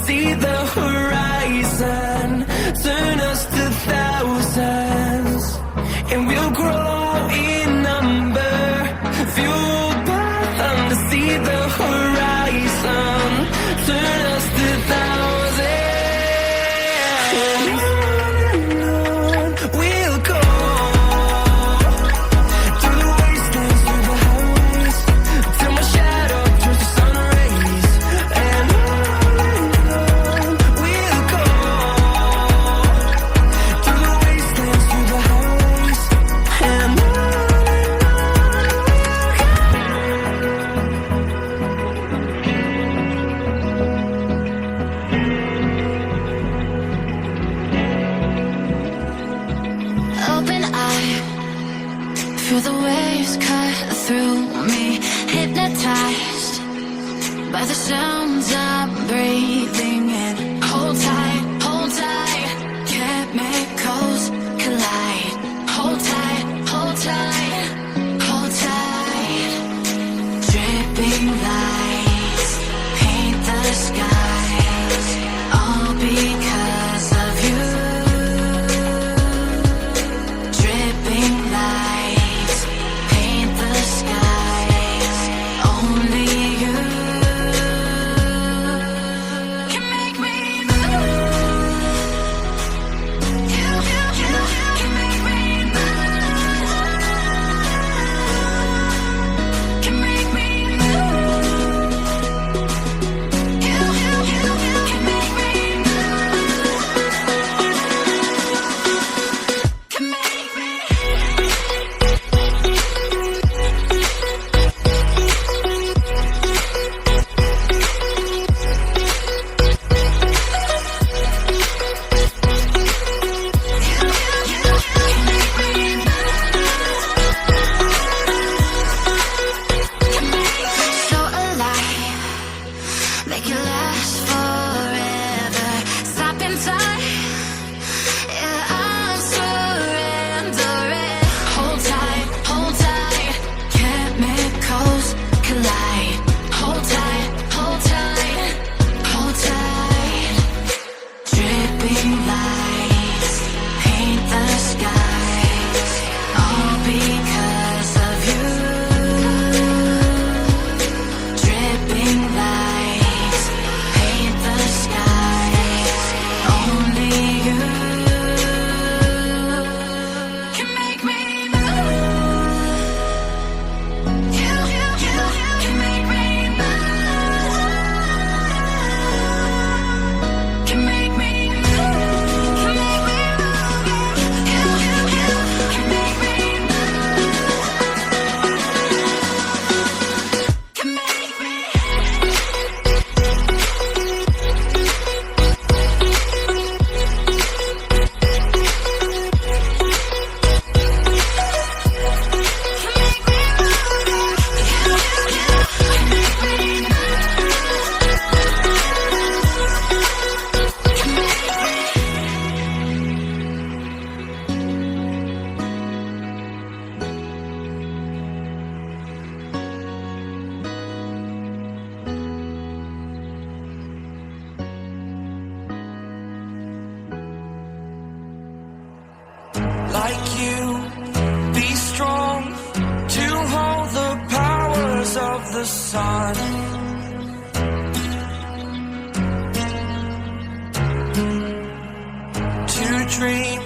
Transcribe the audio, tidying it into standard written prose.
see the horizon, turn us to thousands, and we'll grow in number, fueled by thunder. See the horizon, turn us to thousands, and on we'll go, through the wastelands, through the highways, till my shadow turns to sun rays. And on we'll go, through the wastelands, through the highways, and on. Open eye, feel the waves cut through me, hypnotized by the sounds I'm breathing in. Hold tight, chemicals collide. Hold tight, hold tight, hold tight. Dripping lights paint the skies, all because of you. Dripping lights paint the skies, only you can make me move. You can make me move. Can make me move. You can make me move. Can make me. So alive, make it last forever. Stop in time, yeah, I'm surrendering. Hold tight, chemicals collide. Hold tight, hold tight. Dripping lights paint the skies, all because of you. Dripping lights paint the skies, only you can make me move. You can make me move. Can make me move. Can make me move. You can make me move. Can make me. Like you, be strong to hold the powers of the sun. To dream